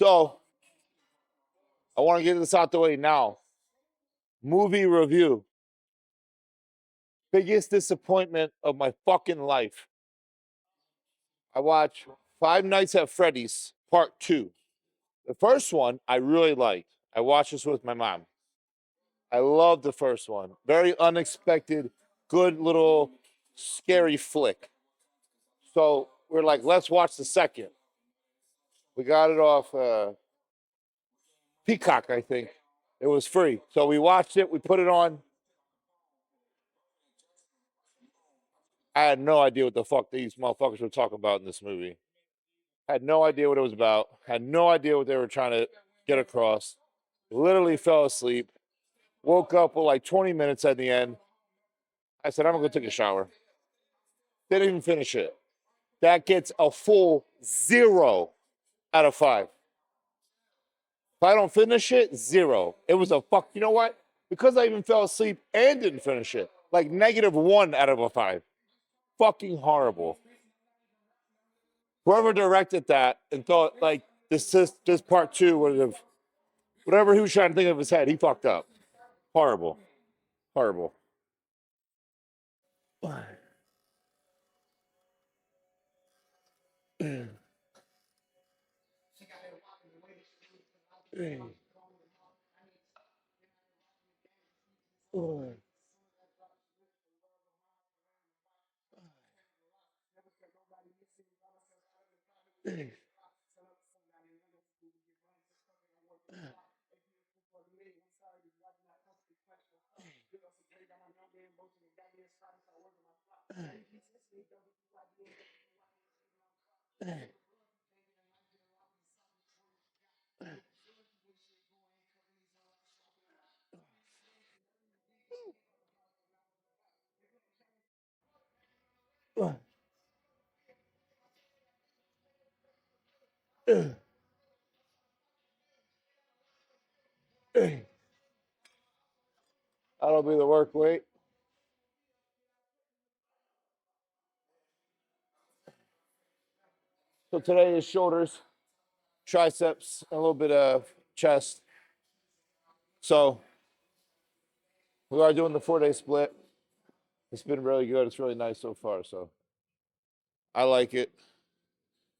So I want to get this out the way now. Movie review. Biggest disappointment of my fucking life. I watched Five Nights at Freddy's Part 2. The first one I really liked. I watched this with my mom. I love the first one. Very unexpected, good little scary flick. So we're like, let's watch the second. We got it off Peacock, I think. It was free. So we watched it. We put it on. I had no idea what the fuck these motherfuckers were talking about in this movie. Had no idea what it was about. Had no idea what they were trying to get across. Literally fell asleep. Woke up with like 20 minutes at the end. I said, I'm going to go take a shower. Didn't even finish it. That gets a full 0 out of 5. If I don't finish it, 0. It was a fuck. You know what? Because I even fell asleep and didn't finish it, like -1 out of a 5. Fucking horrible. Whoever directed that and thought like this part 2 would have, whatever he was trying to think of his head, he fucked up. Horrible. Horrible. That'll be the work weight. So today is shoulders, triceps, a little bit of chest. So we are doing the 4-day split. It's been really good. It's really nice so far. So I like it.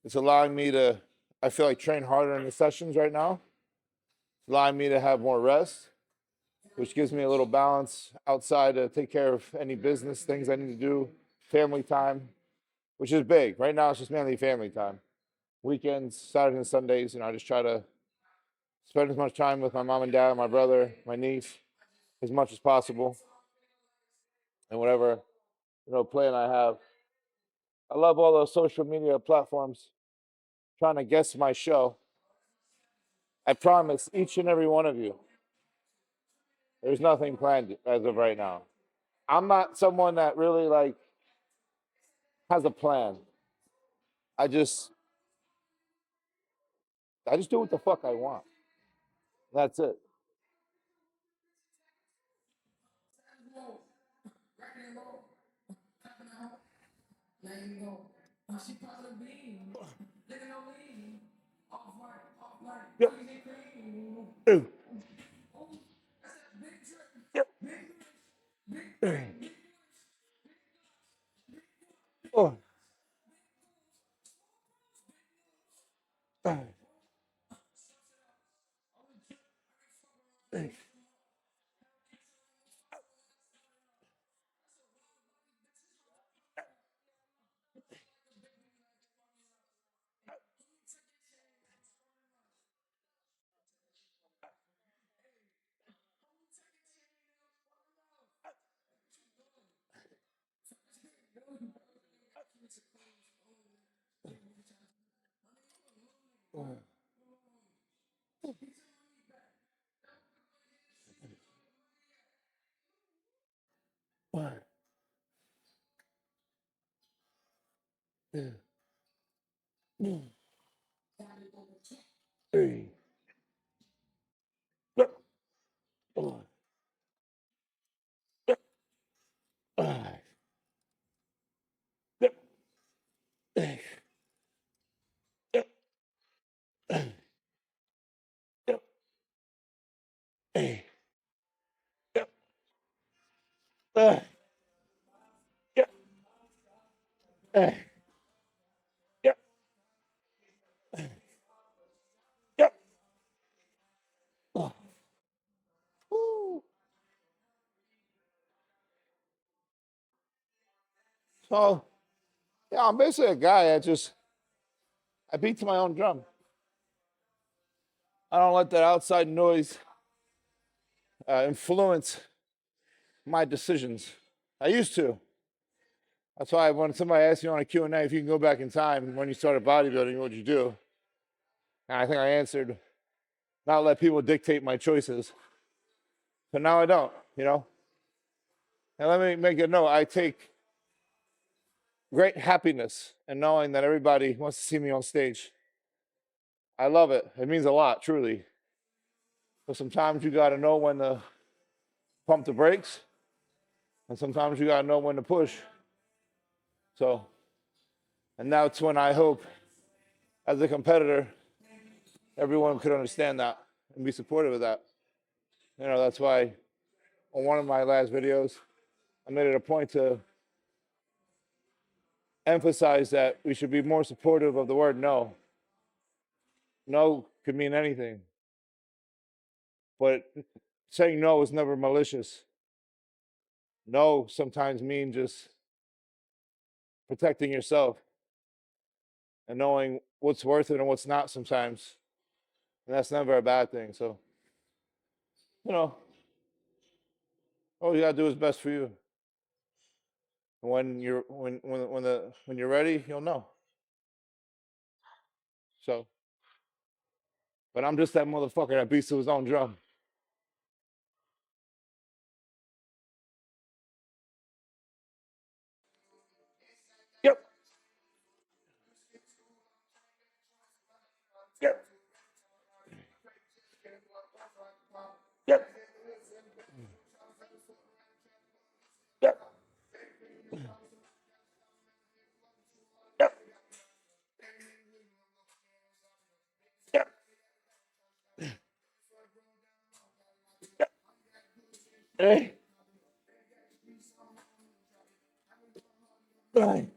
It's allowing me to, I feel like, train harder in the sessions right now. It's allowing me to have more rest, which gives me a little balance outside to take care of any business things I need to do, family time, which is big. Right now, it's just mainly family time. Weekends, Saturdays and Sundays, I just try to spend as much time with my mom and dad, my brother, my niece, as much as possible. And whatever, plan I have. I love all those social media platforms trying to guess my show. I promise each and every one of you, there's nothing planned as of right now. I'm not someone that really has a plan. I just do what the fuck I want. That's it. Yep. Yep. Oh. Yep. Yep. Yep. Yep. Woo. So yeah, I'm basically a guy that just I beat to my own drum. I don't let that outside noise influence my decisions. I used to. That's why when somebody asks you on a Q&A if you can go back in time when you started bodybuilding, what would you do? And I think I answered, not let people dictate my choices. But now I don't, you know? And let me make a note. I take great happiness in knowing that everybody wants to see me on stage. I love it. It means a lot, truly. But sometimes you got to know when to pump the brakes, and sometimes you got to know when to push. So, and that's when I hope, as a competitor, everyone could understand that and be supportive of that. You know, that's why on one of my last videos, I made it a point to emphasize that we should be more supportive of the word no. No could mean anything, but saying no is never malicious. No sometimes means just protecting yourself and knowing what's worth it and what's not sometimes. And that's never a bad thing. So, you know, all you gotta do is best for you. And when you're ready, you'll know. So, but I'm just that motherfucker that beats to his own drum. Yep. Yep. Yep. Yep. Yep. Yep. Hey. Right.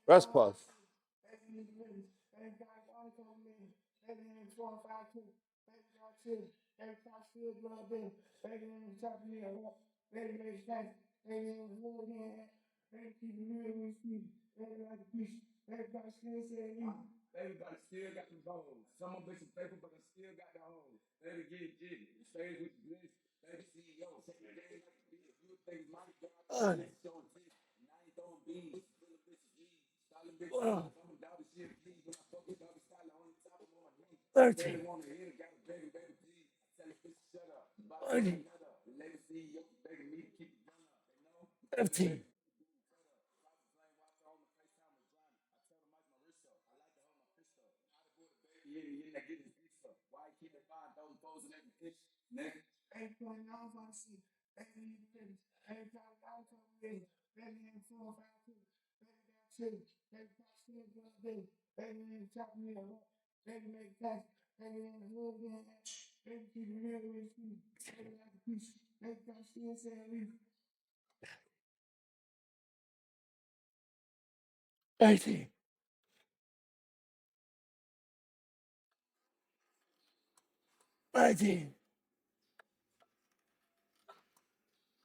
Rest plus. Uh, 13. 14. 15. Eighteen. 19.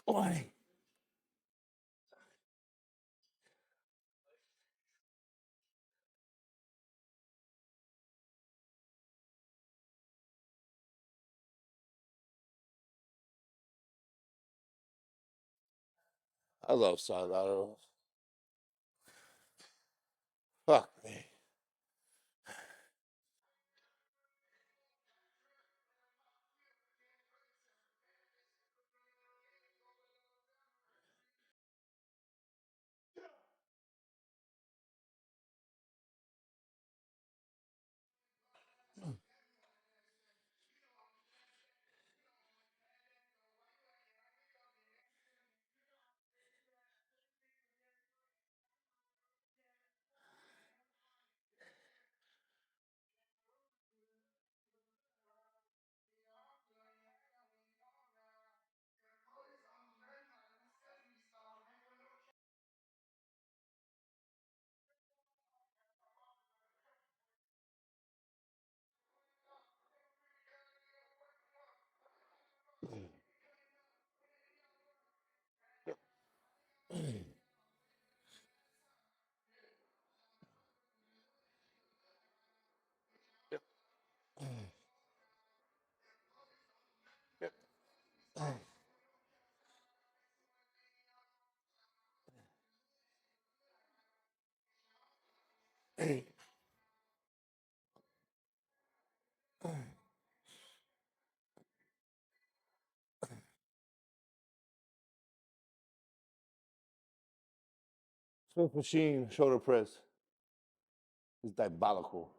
20. I love side laterals. Fuck me. Smith machine shoulder press is diabolical.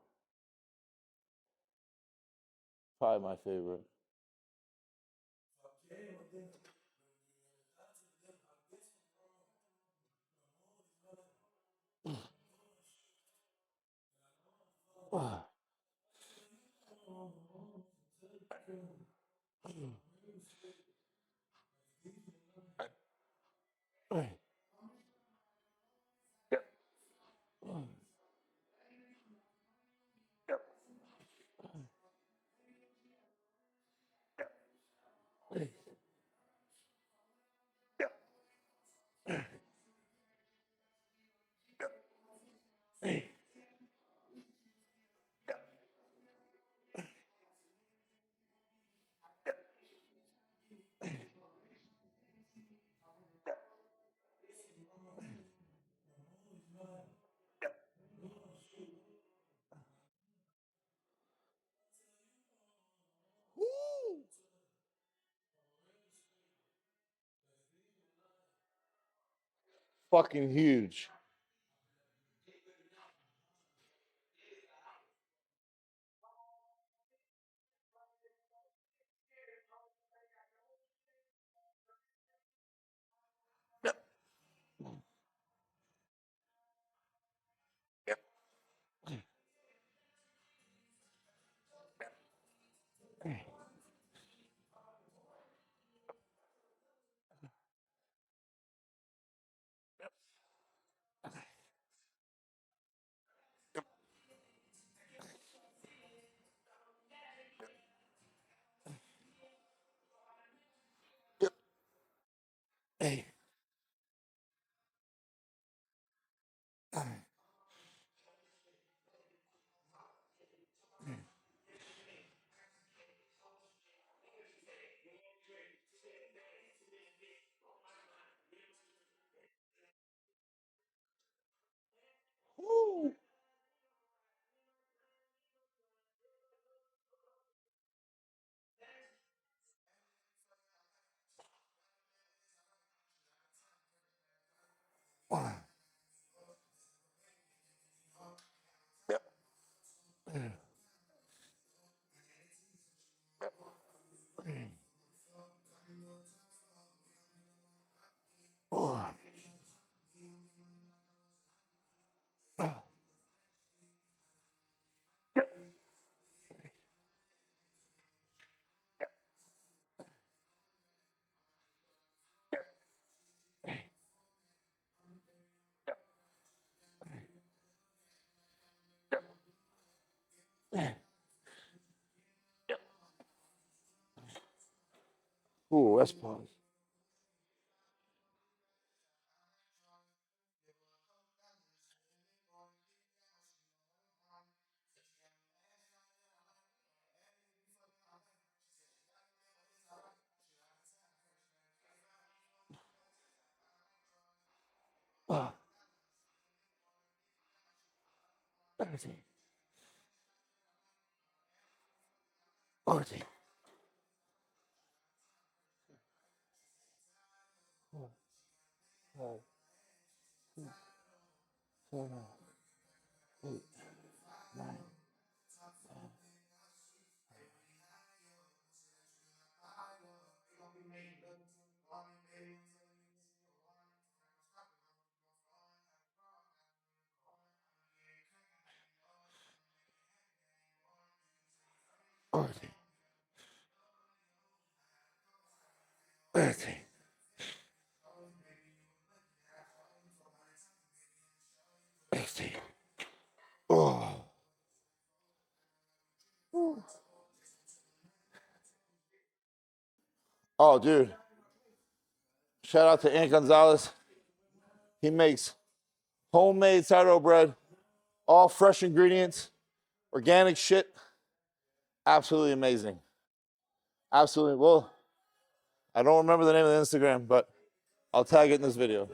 Probably my favorite. Fucking huge. Ooh, that's pause. Oh, dude. Shout out to Ant Gonzalez. He makes homemade sourdough bread, all fresh ingredients, organic shit. Absolutely amazing. Absolutely. Well, I don't remember the name of the Instagram, but I'll tag it in this video.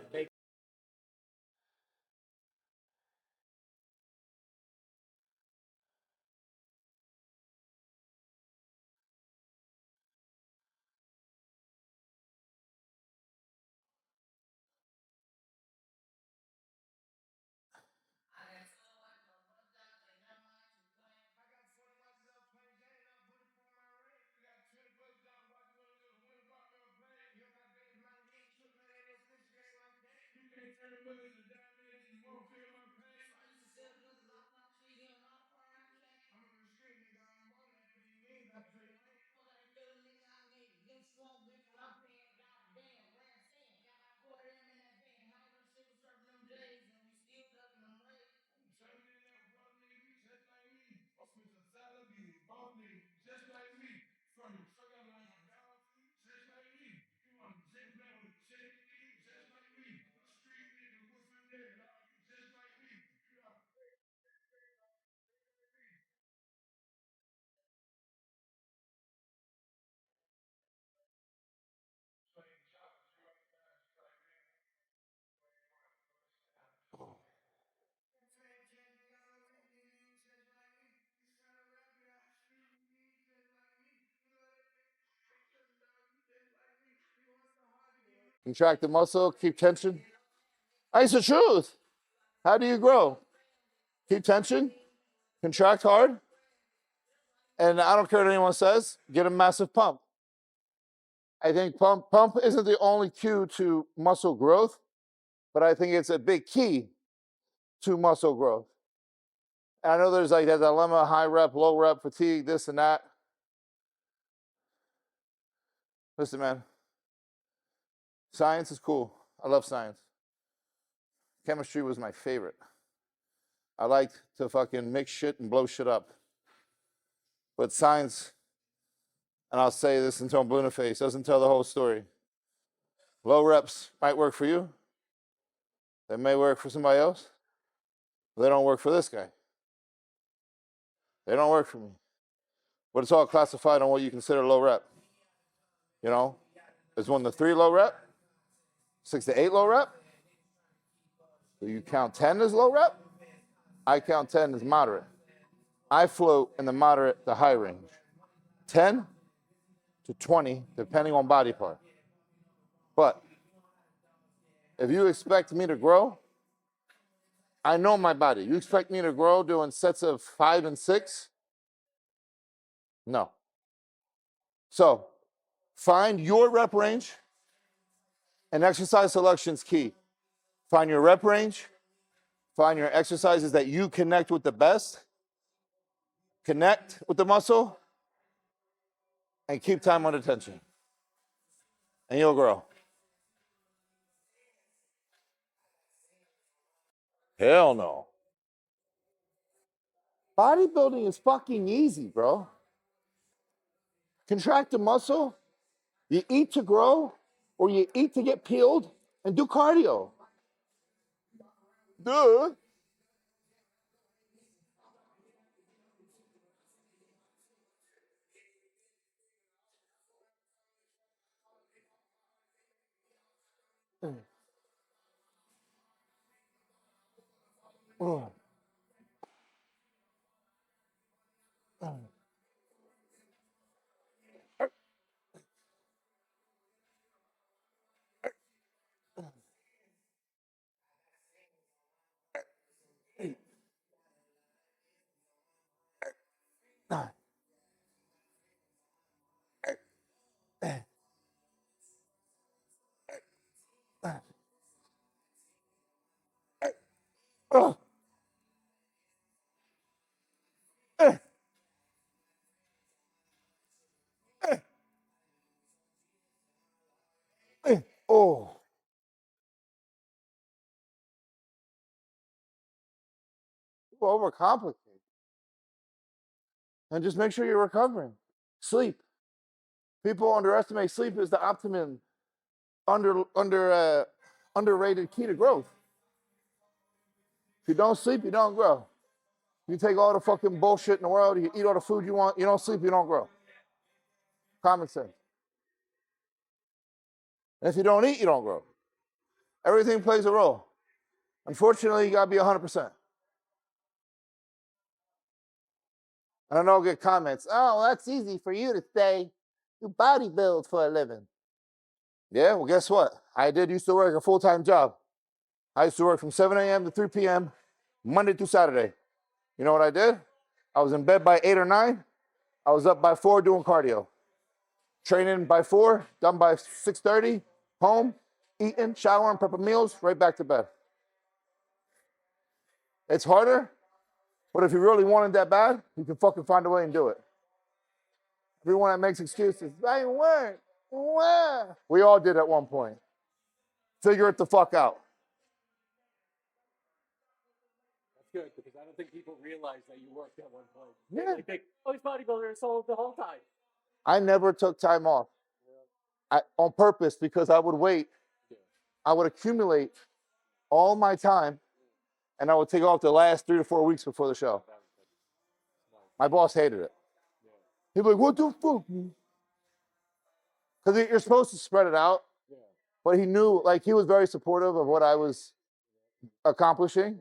Contract the muscle, keep tension. It's the truth. How do you grow? Keep tension, contract hard, and I don't care what anyone says, get a massive pump. I think pump isn't the only cue to muscle growth, but I think it's a big key to muscle growth. And I know there's like that dilemma, high rep, low rep, fatigue, this and that. Listen, man, science is cool. I love science. Chemistry was my favorite. I liked to fucking mix shit and blow shit up. But science, and I'll say this until I'm blue in the face, doesn't tell the whole story. Low reps might work for you. They may work for somebody else. But they don't work for this guy. They don't work for me. But it's all classified on what you consider low rep. You know, there's 1 to 3 low rep, 6 to 8 low rep. Do you count 10 as low rep? I count 10 as moderate. I float in the moderate to high range. 10 to 20, depending on body part. But if you expect me to grow, I know my body. You expect me to grow doing sets of 5 and 6? No. So find your rep range, and exercise selection is key. Find your rep range, find your exercises that you connect with the best, connect with the muscle, and keep time under tension. And you'll grow. Hell no. Bodybuilding is fucking easy, bro. Contract the muscle, you eat to grow, or you eat to get peeled, and do cardio. Duh. Oh, you overcomplicate. And just make sure you're recovering. Sleep. People underestimate sleep is the optimum underrated key to growth. If you don't sleep, you don't grow. You take all the fucking bullshit in the world, you eat all the food you want, you don't sleep, you don't grow. Common sense. And if you don't eat, you don't grow. Everything plays a role. Unfortunately, you gotta be 100%. And I know I'll get comments, oh, that's easy for you to say. You bodybuild for a living. Yeah, well, guess what? I did used to work a full-time job. I used to work from 7 a.m. to 3 p.m., Monday through Saturday. You know what I did? I was in bed by 8 or 9. I was up by 4 doing cardio. Training by 4, done by 6:30, home, eating, showering, prepping meals, right back to bed. It's harder, but if you really want it that bad, you can fucking find a way and do it. Everyone that makes excuses, I ain't work. We all did at one point. Figure it the fuck out. That's good, because I don't think people realize that you worked at one point. Yeah. They think, oh, he's bodybuilder, so the whole time. I never took time off on purpose because I would wait. I would accumulate all my time, and I would take off the last 3 to 4 weeks before the show. My boss hated it. He'd be like, what the fuck? Because you're supposed to spread it out. But he knew, like, he was very supportive of what I was accomplishing.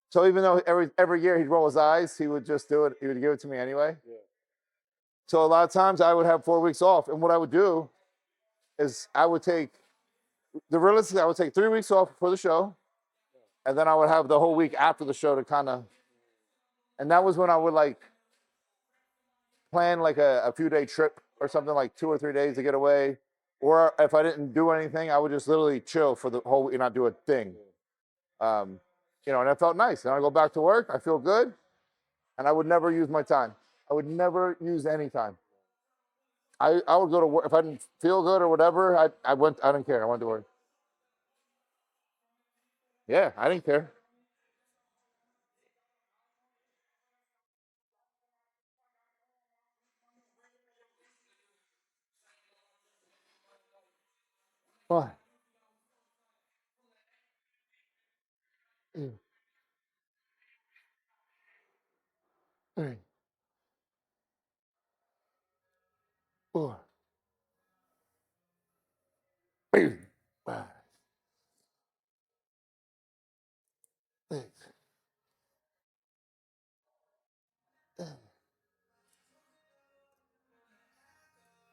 So even though every year he'd roll his eyes, he would just do it. He would give it to me anyway. So a lot of times I would have 4 weeks off. And what I would do is I would take 3 weeks off before the show. And then I would have the whole week after the show to kind of, and that was when I would like plan like a few day trip or something, like 2 or 3 days to get away. Or if I didn't do anything, I would just literally chill for the whole week and not do a thing. And it felt nice. And I go back to work, I feel good, and I would never use my time. I would never use any time. I would go to work if I didn't feel good or whatever. I didn't care. I went to work. Yeah, I didn't care. Why? Hey. Oh. Hey.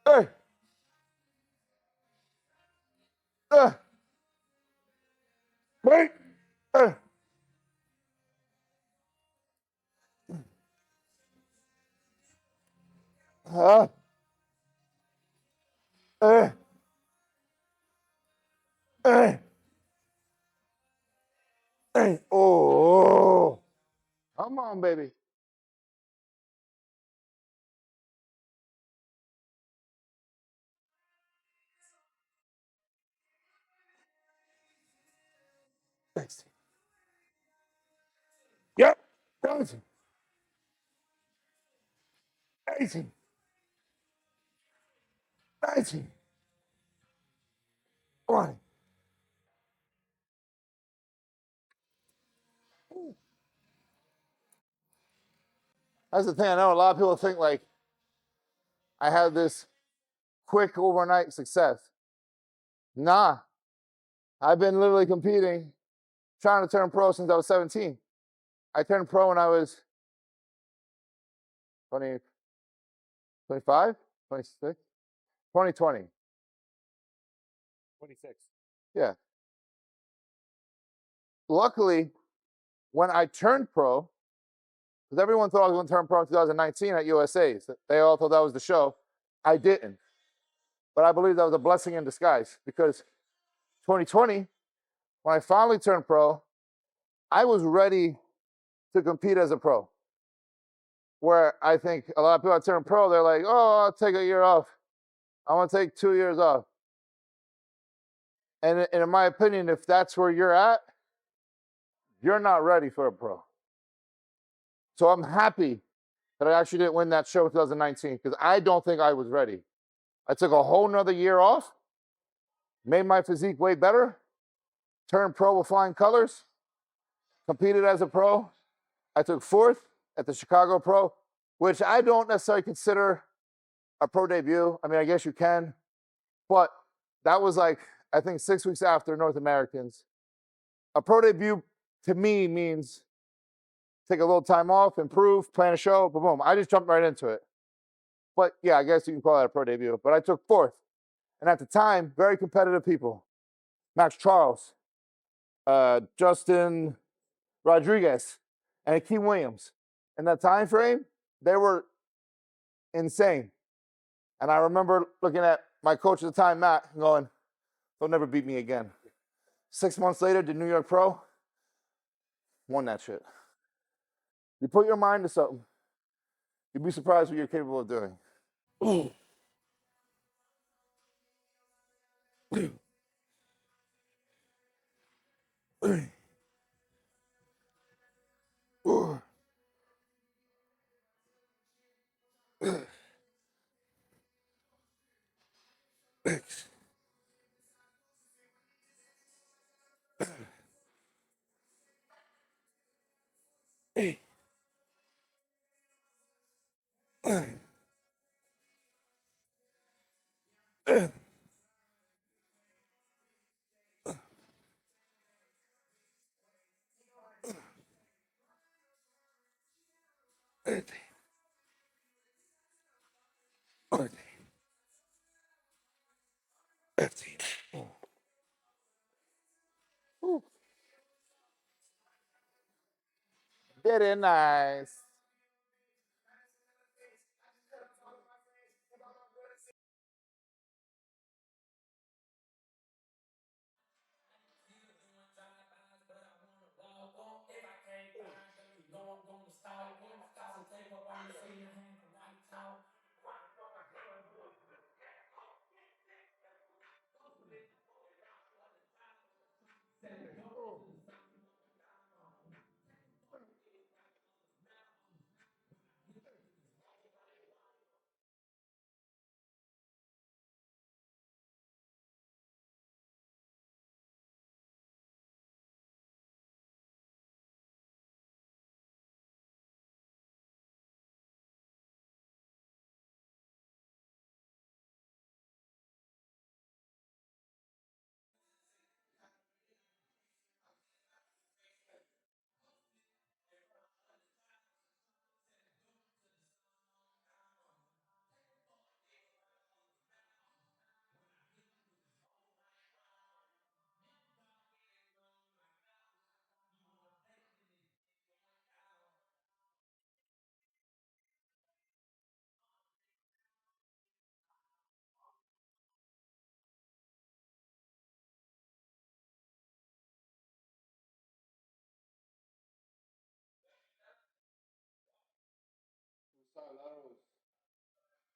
Hey. Wait. Uh, uh, uh, oh. Come on, baby. Thanks. Yep. Thanks. 18. 19. 20. That's the thing. I know a lot of people think like I had this quick overnight success. Nah. I've been literally competing, trying to turn pro since I was 17. I turned pro when I was 20, 25, 26, 2020. 26. Yeah. Luckily, when I turned pro, because everyone thought I was going to turn pro in 2019 at USA's. They all thought that was the show. I didn't. But I believe that was a blessing in disguise because 2020, when I finally turned pro, I was ready to compete as a pro. Where I think a lot of people that turn pro, they're like, oh, I'll take a year off. I want to take 2 years off. And in my opinion, if that's where you're at, you're not ready for a pro. So I'm happy that I actually didn't win that show in 2019 because I don't think I was ready. I took a whole nother year off, made my physique way better, turned pro with flying colors, competed as a pro. I took 4th at the Chicago Pro, which I don't necessarily consider a pro debut. I mean, I guess you can, but that was like, I think 6 weeks after North Americans. A pro debut to me means take a little time off, improve, plan a show, boom, boom. I just jumped right into it. But yeah, I guess you can call that a pro debut. But I took 4th. And at the time, very competitive people. Max Charles, Justin Rodriguez, and Akeem Williams. In that time frame, they were insane. And I remember looking at my coach at the time, Matt, going, they'll never beat me again. 6 months later, did New York Pro. won that shit. You put your mind to something, you'd be surprised what you're capable of doing. Very nice.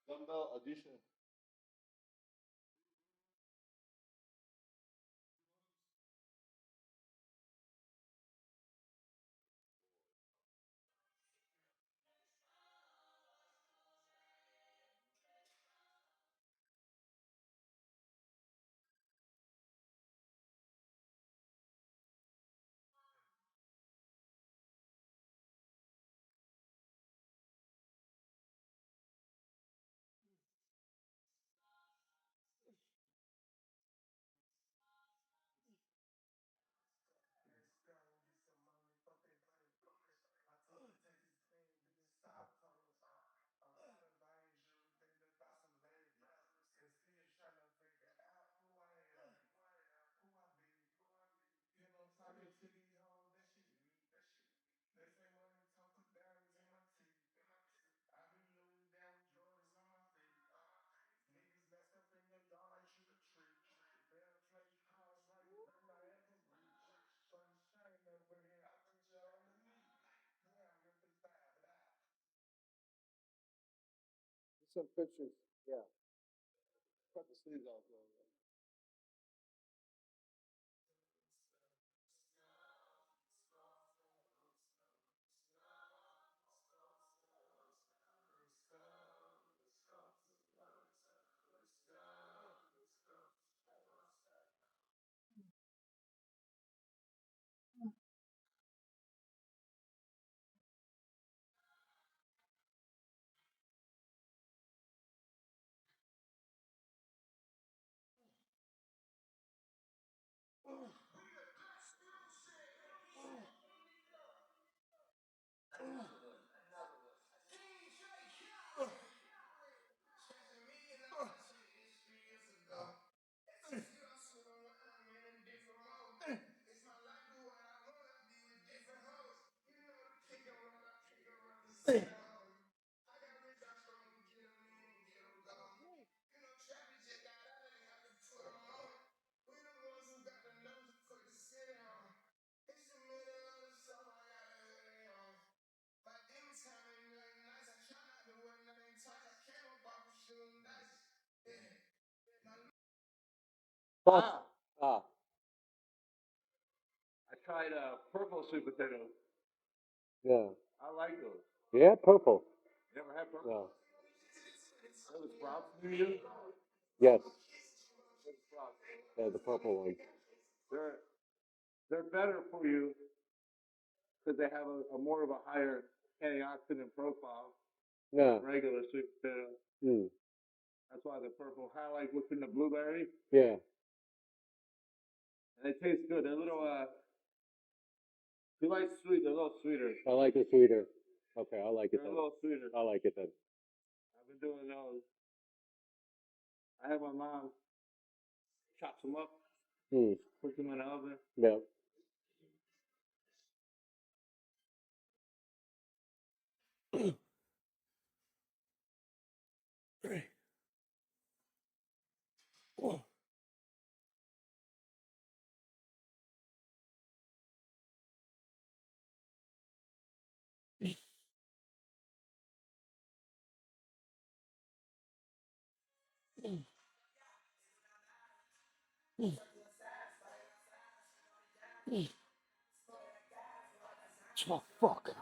Dumbbell addition. Some pictures. Yeah. Cut the sleeves off a little bit. Ah, ah. I tried purple sweet potatoes. Yeah. I like those. Yeah, purple. You ever had purple? No. Those sprouts you use? Yes. Those sprouts. Yeah, the purple one. They're better for you because they have a more of a higher antioxidant profile No. than regular sweet potato. Mm. That's why the purple, kind of like what's in the blueberry, Yeah. and they taste good. They're a little, if you like sweet, they're a little sweeter. I like it sweeter. Okay, I like it They're a then. little sweeter. I like it then. I've been doing those. I have my mom chops them up, Mm. puts them in the oven. Yeah. Oh, fuck.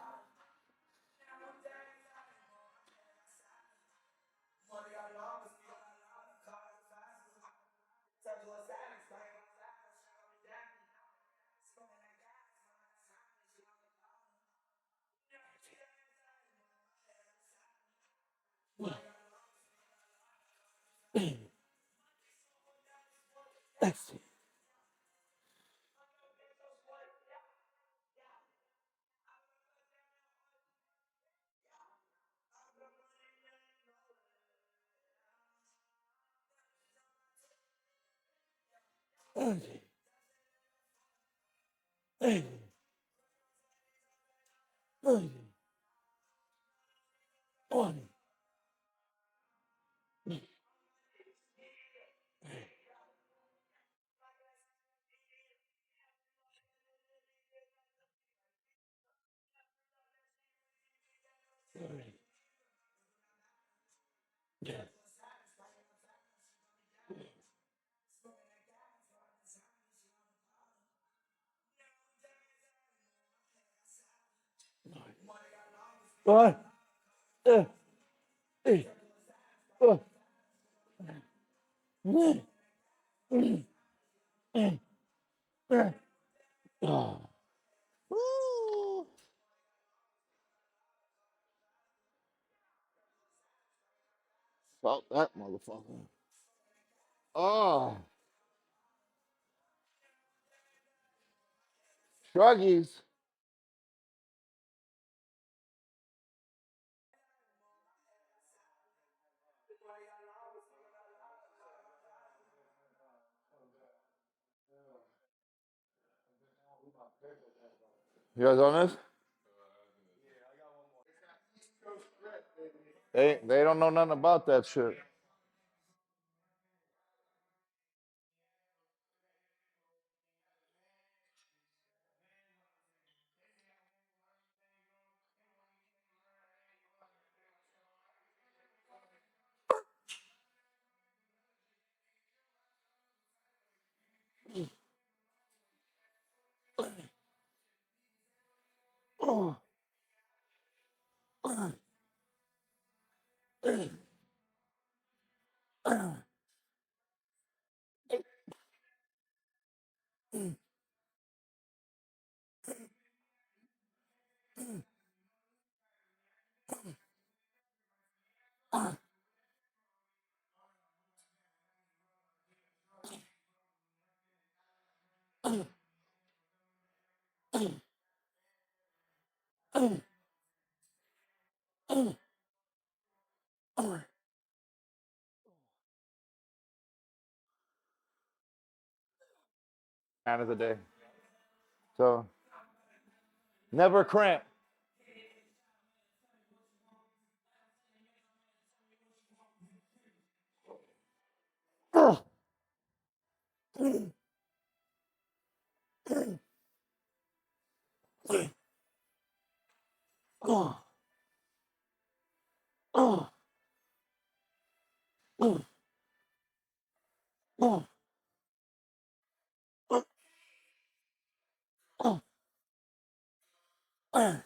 What? Felt that motherfucker. Oh, shruggies. You guys on this? They don't know nothing about that shit. Kind of the day. So never cramp. I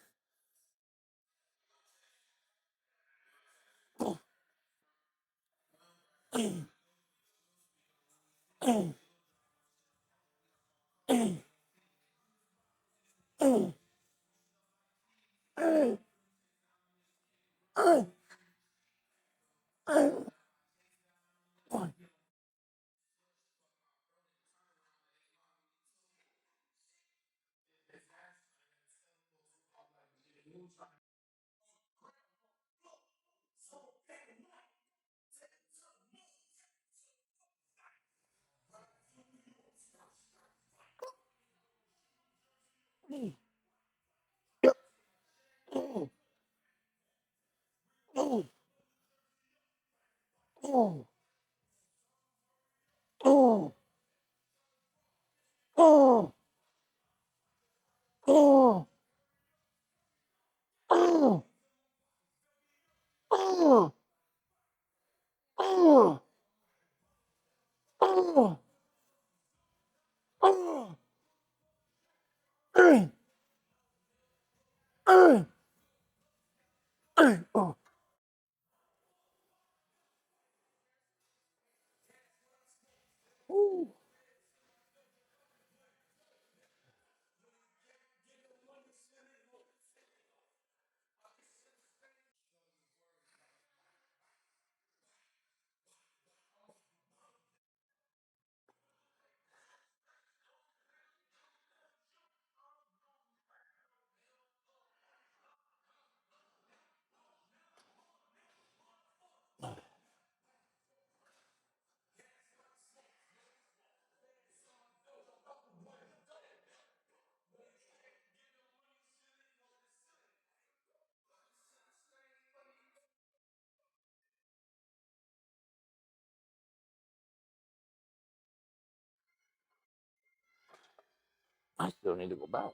still need to go back.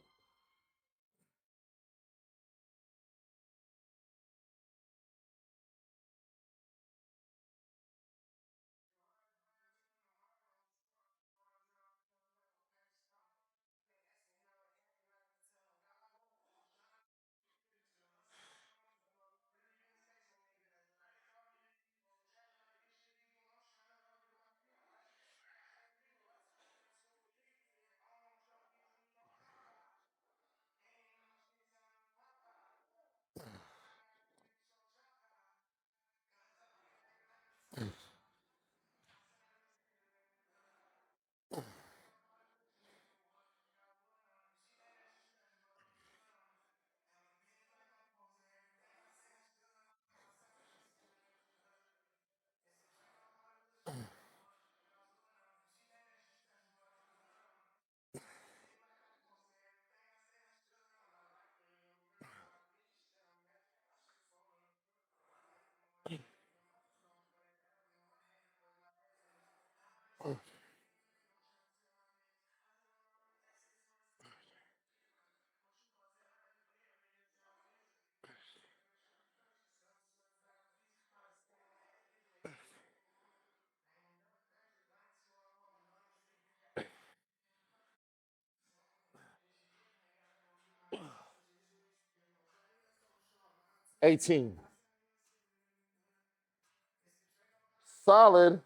Oh. 18. Solid.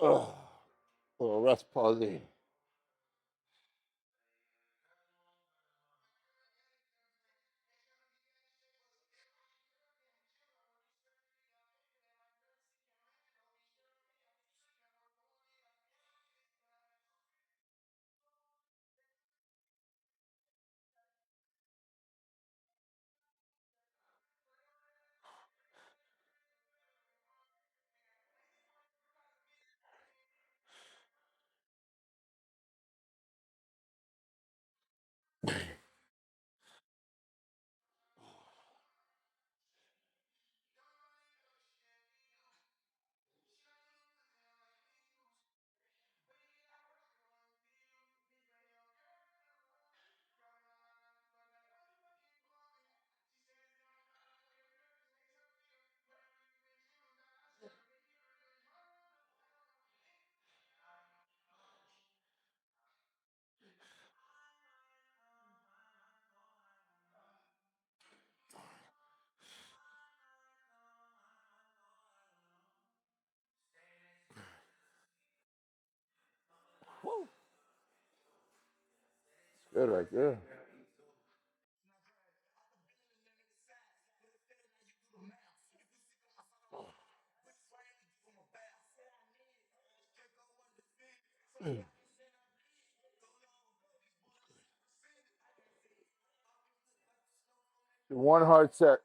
Ugh. Little rest palsy. Good right there. One hard set.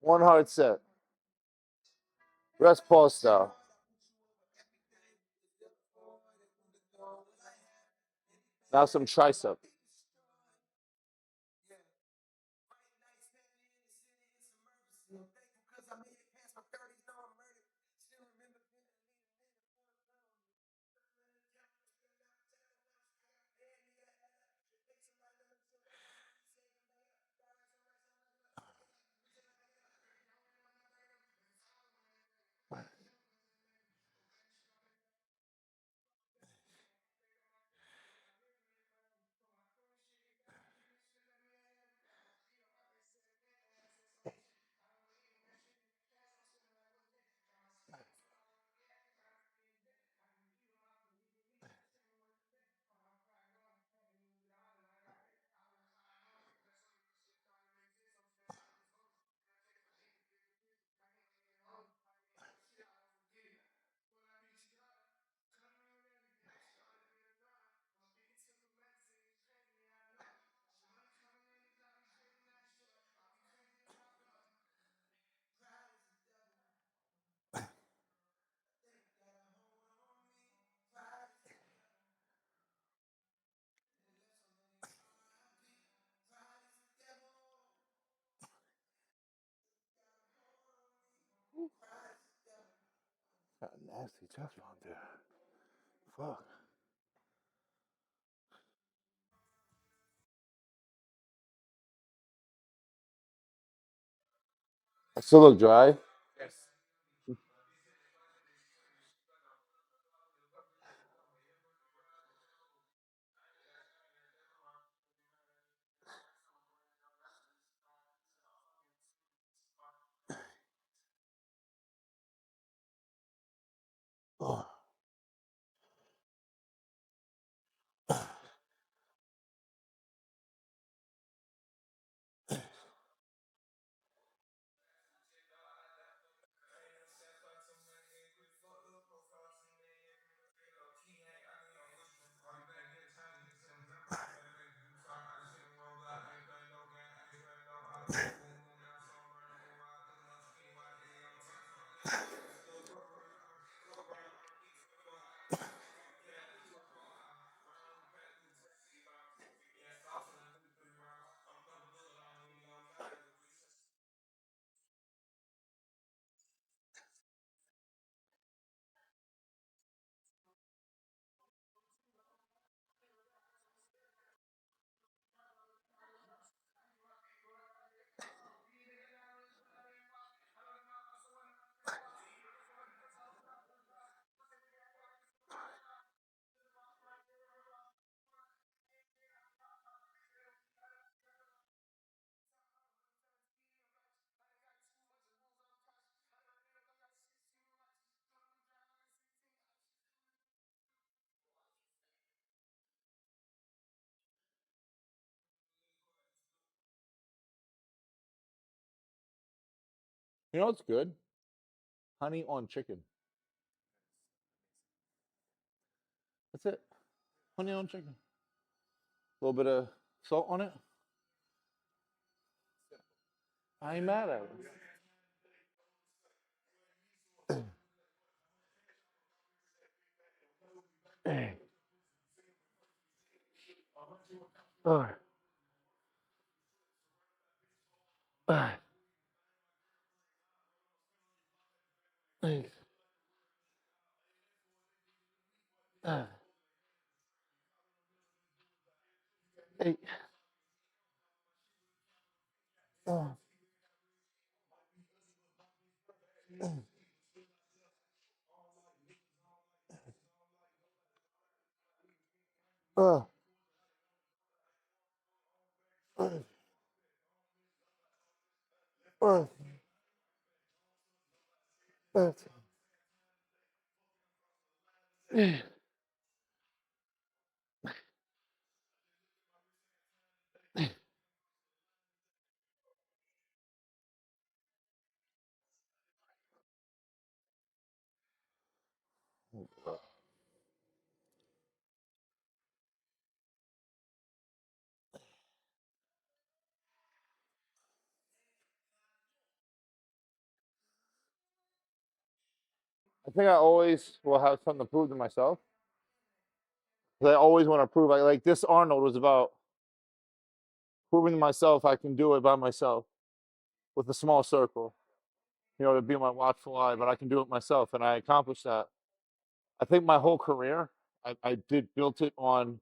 One hard set. Rest pause style. Now some tricep. Got a nasty chest on there. Fuck. I still look dry. Oh. You know what's good? Honey on chicken. That's it. Honey on chicken. A little bit of salt on it. I ain't mad at it. Uh, uh, uh, hey, uh, uh, uh, uh, uh, I think I always will have something to prove to myself. 'Cause I always want to prove. Like this Arnold was about proving to myself I can do it by myself with a small circle. You know, to be my watchful eye, but I can do it myself, and I accomplished that. I think my whole career, I did built it on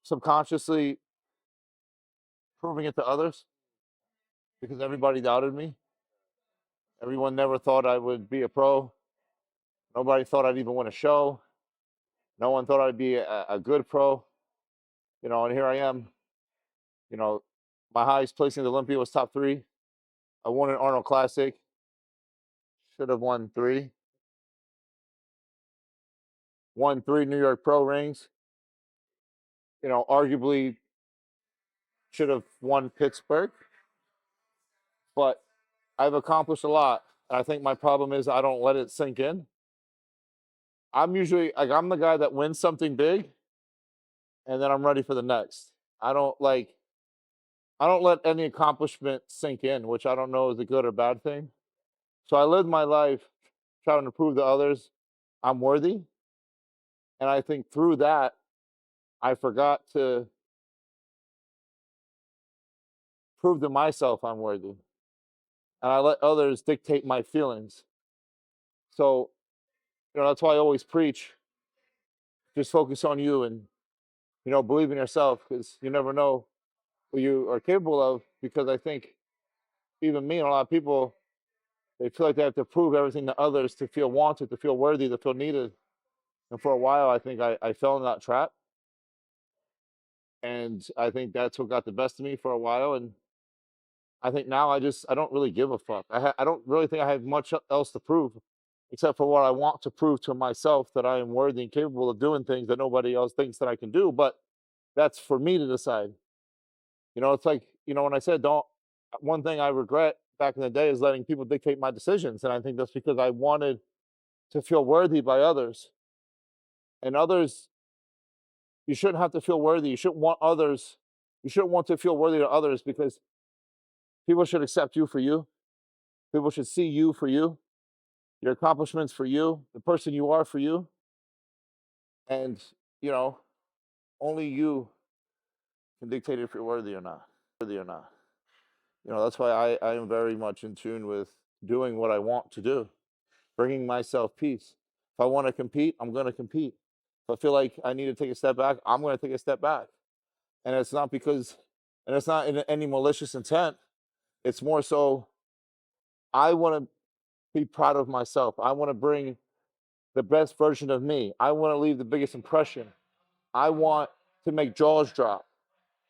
subconsciously proving it to others because everybody doubted me. Everyone never thought I would be a pro. Nobody thought I'd even win a show. No one thought I'd be a good pro. You know, and here I am. You know, my highest placing at Olympia was top 3. I won an Arnold Classic. Should have won 3. Won 3 New York Pro rings. You know, arguably should have won Pittsburgh, but I've accomplished a lot. And I think my problem is I don't let it sink in. I'm usually like I'm the guy that wins something big and then I'm ready for the next. I don't like I don't let any accomplishment sink in, which I don't know is a good or bad thing. So I lived my life trying to prove to others I'm worthy. And I think through that, I forgot to prove to myself I'm worthy. And I let others dictate my feelings. So, you know, that's why I always preach just focus on you and, you know, believe in yourself because you never know what you are capable of. Because I think even me and a lot of people, they feel like they have to prove everything to others to feel wanted, to feel worthy, to feel needed. And for a while, I think I fell in that trap. And I think that's what got the best of me for a while. And I think now I don't really give a fuck. I don't really think I have much else to prove except for what I want to prove to myself that I am worthy and capable of doing things that nobody else thinks that I can do. But that's for me to decide. You know, it's like, you know, when I said don't, one thing I regret back in the day is letting people dictate my decisions. And I think that's because I wanted to feel worthy by others. And others, you shouldn't have to feel worthy. You shouldn't want to feel worthy to others because people should accept you for you. People should see you for you, your accomplishments for you, the person you are for you. And, you know, only you can dictate if you're worthy or not. Worthy or not. You know, that's why I am very much in tune with doing what I want to do, bringing myself peace. If I want to compete, I'm going to compete. If I feel like I need to take a step back, I'm going to take a step back. And it's not because, and it's not in any malicious intent. It's more so I want to be proud of myself. I want to bring the best version of me. I want to leave the biggest impression. I want to make jaws drop.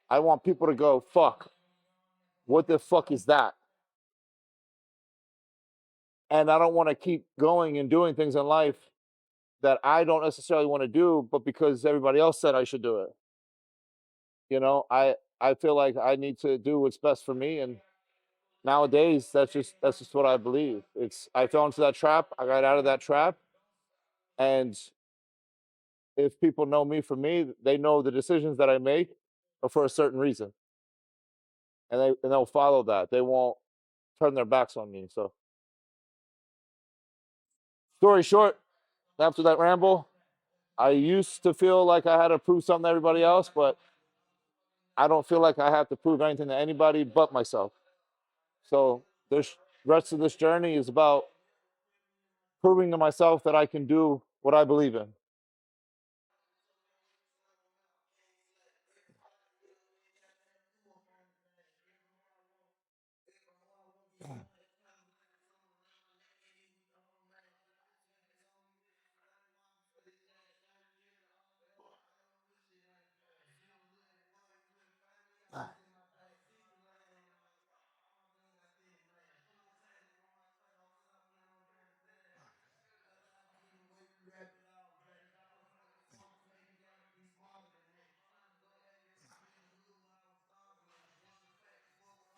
I want people to go, fuck, what the fuck is that? And I don't want to keep going and doing things in life that I don't necessarily want to do, but because everybody else said I should do it. You know, I feel like I need to do what's best for me. And nowadays that's just what I believe. It's I fell into that trap. I got out of that trap, and if people know me for me, they know the decisions that I make are for a certain reason, and they'll follow that. They won't turn their backs on me. So, story short, after that ramble, I used to feel like I had to prove something to everybody else, but I don't feel like I have to prove anything to anybody but myself. So this rest of this journey is about proving to myself that I can do what I believe in.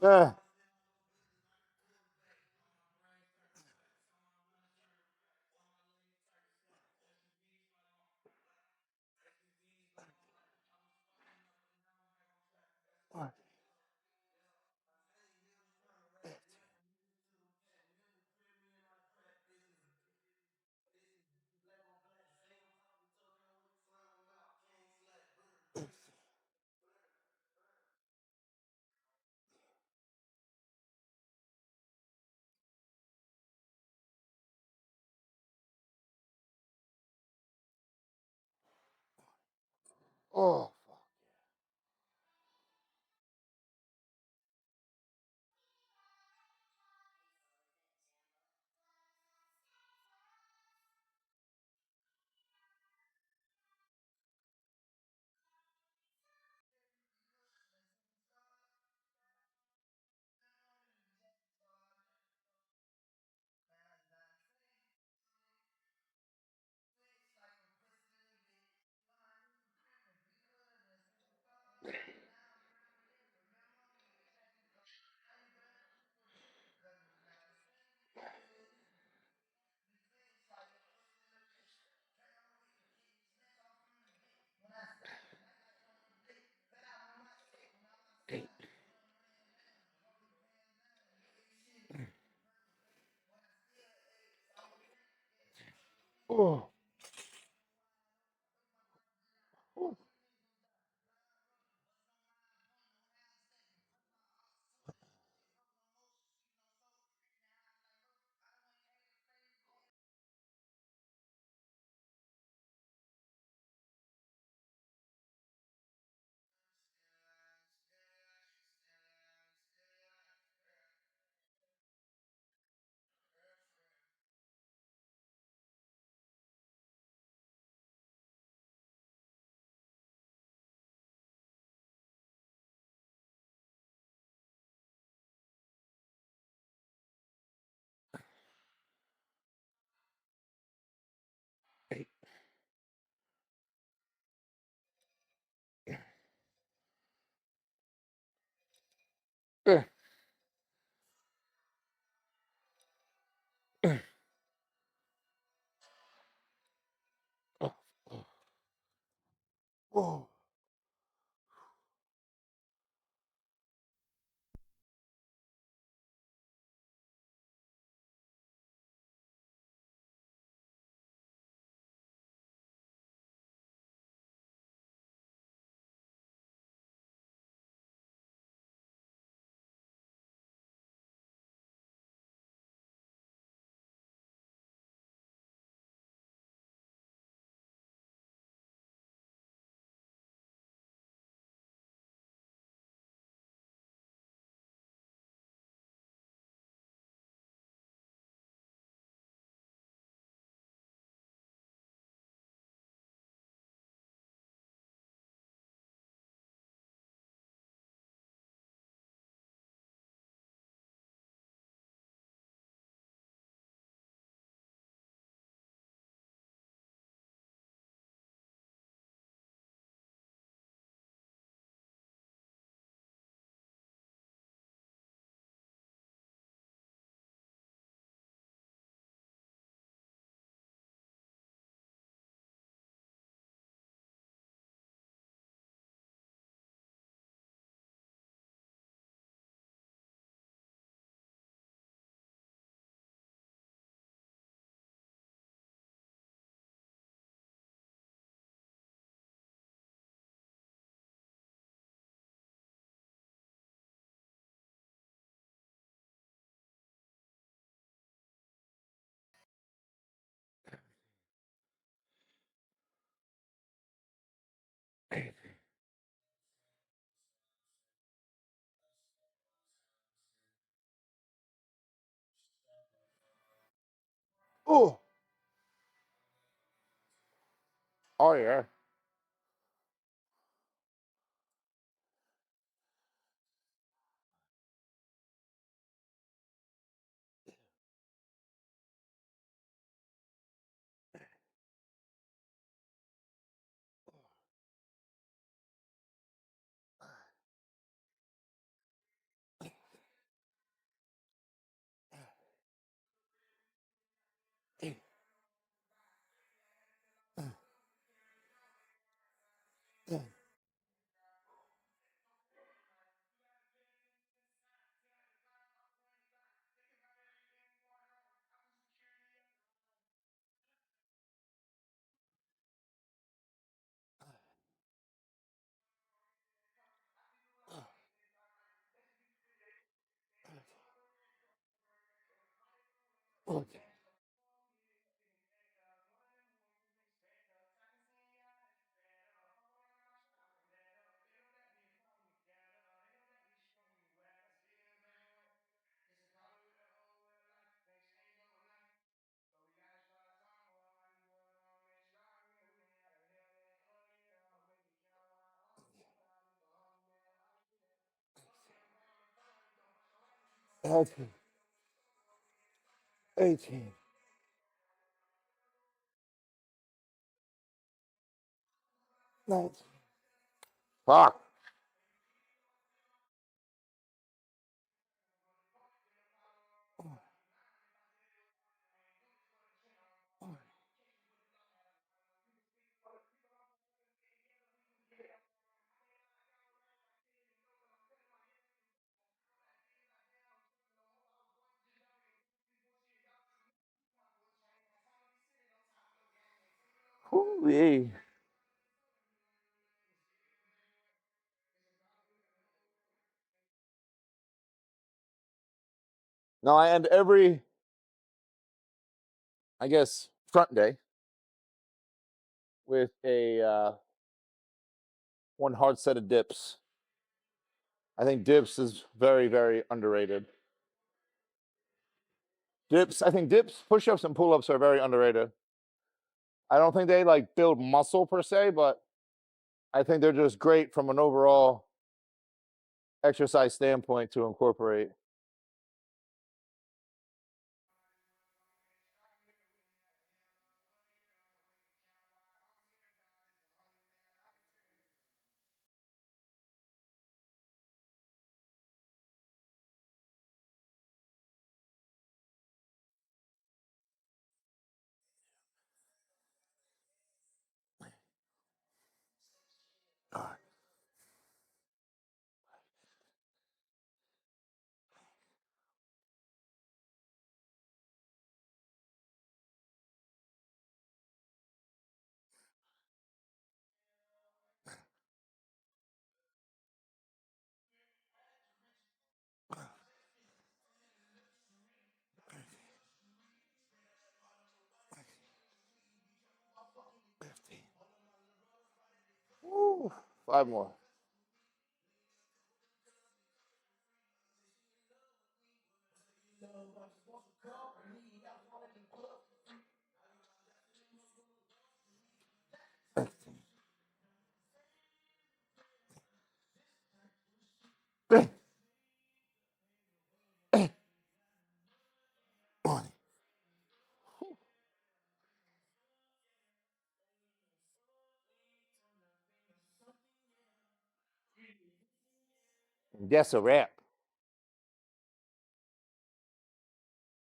Yeah. Oh. Oh. Oh, oh yeah. Okay. 18. Nice. Fuck. Ooh-wee. Now I end every, I guess, front day with a one hard set of dips. I think dips is very, very underrated. Dips, I think dips, push-ups, and pull-ups are very underrated. I don't think they like build muscle per se, but I think they're just great from an overall exercise standpoint to incorporate. Woo. 5 more. That's a wrap.